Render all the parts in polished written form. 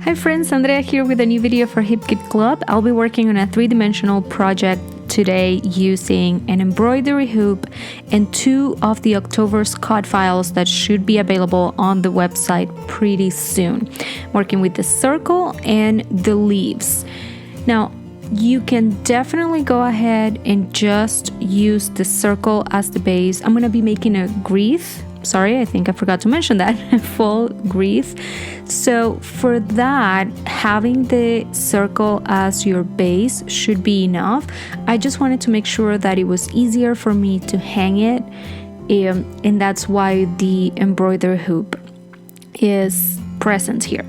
Hi friends, Andrea here with a new video for Hip Kit Club. I'll be working on a three-dimensional project today using an embroidery hoop and two of the October's cut files that should be available on the website pretty soon. Working with the circle and the leaves. Now, you can definitely go ahead and just use the circle as the base. I'm going to be making a wreath. Sorry, I think I forgot to mention that. Full wreath. So for that, having the circle as your base should be enough. I just wanted to make sure that it was easier for me to hang it, and that's why the embroidery hoop is present here.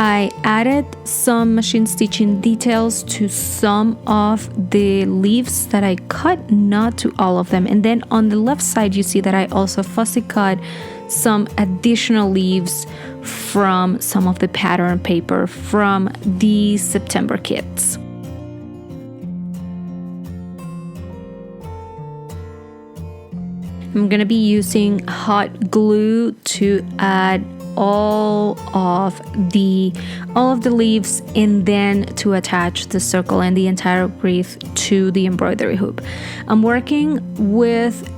I added some machine stitching details to some of the leaves that I cut, not to all of them. And then on the left side, you see that I also fussy cut some additional leaves from some of the pattern paper from the September kits. I'm gonna be using hot glue to add all of the leaves and then to attach the circle and the entire wreath to the embroidery hoop. I'm working with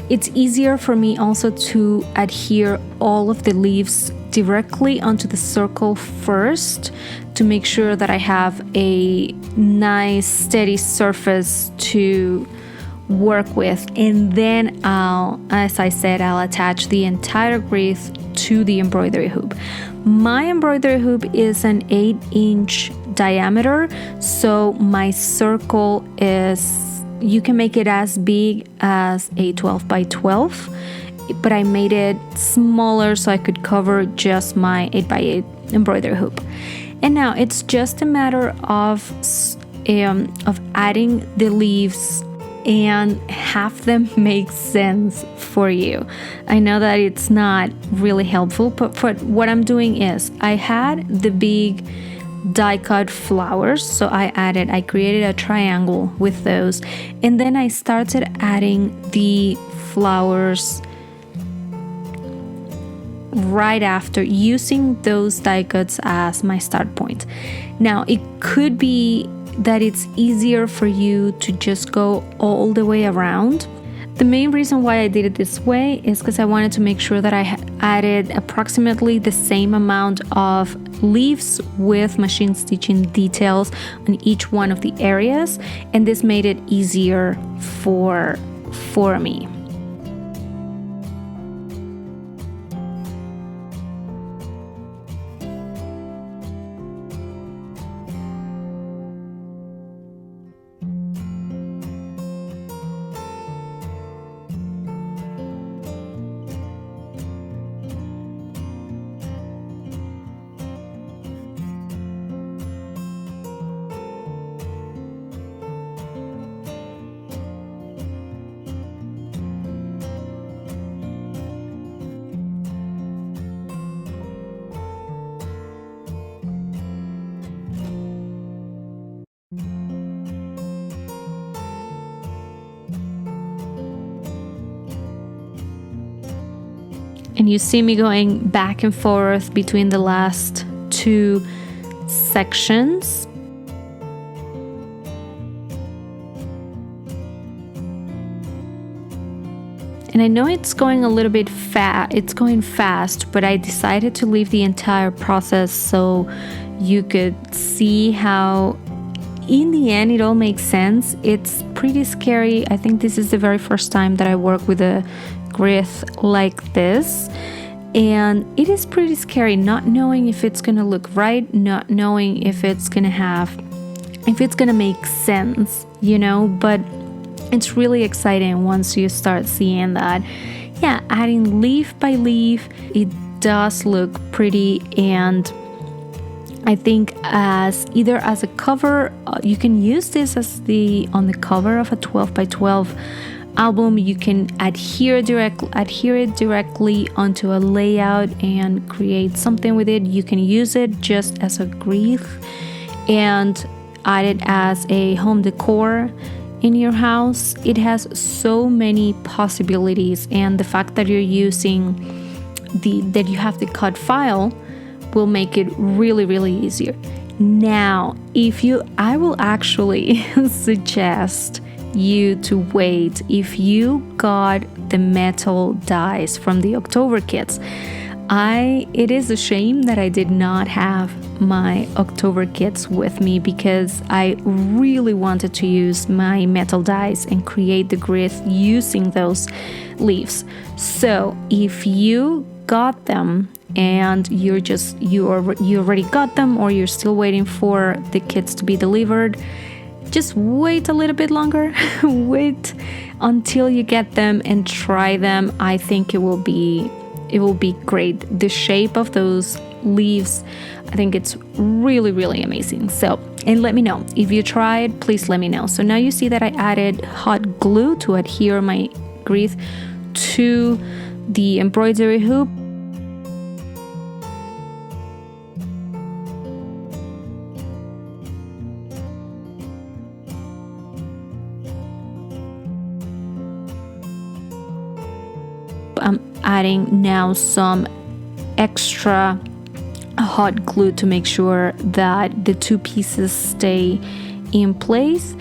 it's easier for me also to adhere all of the leaves directly onto the circle first to make sure that I have a nice steady surface to work with, and then as I said, I'll attach the entire wreath to the embroidery hoop. My embroidery hoop is an 8-inch diameter, so my circle is, you can make it as big as a 12 by 12, but I made it smaller so I could cover just my 8 by 8 embroidery hoop. And now it's just a matter of adding the leaves and have them make sense for you. I know that it's not really helpful, but what I'm doing is I had the big die cut flowers, so I created a triangle with those, and then I started adding the flowers right after, using those die cuts as my start point. Now it could be that it's easier for you to just go all the way around. The main reason why I did it this way is because I wanted to make sure that I added approximately the same amount of leaves with machine stitching details on each one of the areas, and this made it easier for me. And you see me going back and forth between the last two sections. And I know it's going a little bit it's going fast, but I decided to leave the entire process so you could see how in the end it all makes sense. It's pretty scary. I think this is the very first time that I work with a wreath like this, and it is pretty scary not knowing if it's gonna look right, not knowing if it's gonna make sense, you know, but it's really exciting once you start seeing that, yeah, adding leaf by leaf, it does look pretty. And I think as either as a cover, you can use this as on the cover of a 12 by 12 album. You can adhere it directly onto a layout and create something with it. You can use it just as a wreath and add it as a home decor in your house. It has so many possibilities, and the fact that you're using that you have the cut file will make it really, really easier. Now, I will actually suggest you to wait if you got the metal dies from the October kits. It is a shame that I did not have my October kits with me because I really wanted to use my metal dies and create the Wreath using those leaves. So if you got them and you already got them, or you're still waiting for the kits to be delivered, just wait a little bit longer. Wait until you get them and try them. I think it will be great. The shape of those leaves, I think it's really, really amazing. So, and let me know if you tried, please let me know. So now you see that I added hot glue to adhere my Wreath to the embroidery hoop. I'm adding now some extra hot glue to make sure that the two pieces stay in place.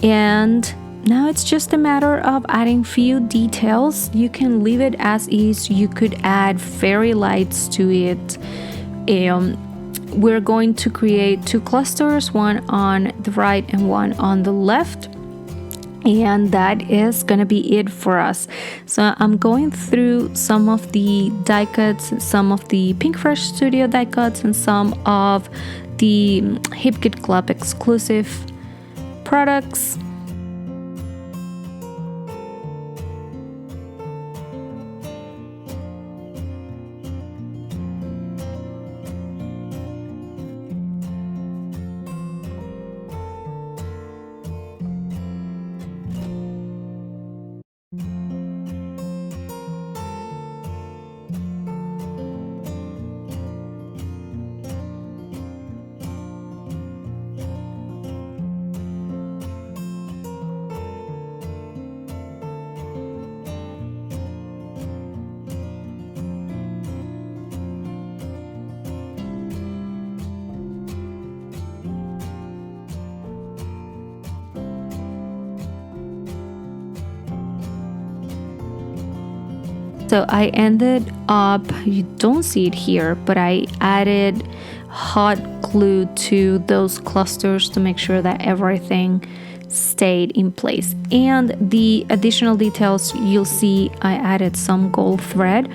And now it's just a matter of adding few details. You can leave it as is. You could add fairy lights to it. We're going to create two clusters, one on the right and one on the left. And that is going to be it for us. So I'm going through some of the die cuts, some of the PinkFresh Studio die cuts, and some of the HipKit Club exclusive products. So I ended up, you don't see it here, but I added hot glue to those clusters to make sure that everything stayed in place. And the additional details, you'll see I added some gold thread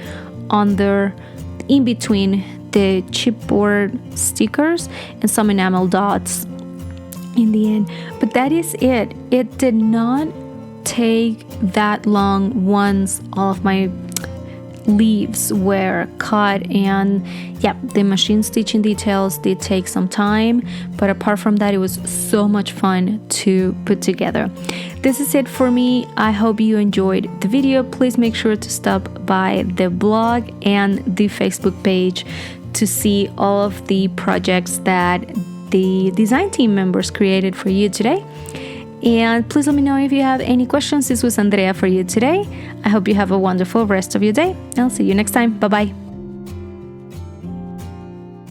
in between the chipboard stickers and some enamel dots in the end. But that is it. It did not take that long once all of my leaves were cut, and yeah, the machine stitching details did take some time, but apart from that, it was so much fun to put together. This is it for me. I hope you enjoyed the video. Please make sure to stop by the blog and the Facebook page to see all of the projects that the design team members created for you today. And please let me know if you have any questions. This was Andrea for you today. I hope you have a wonderful rest of your day. I'll see you next time. Bye-bye.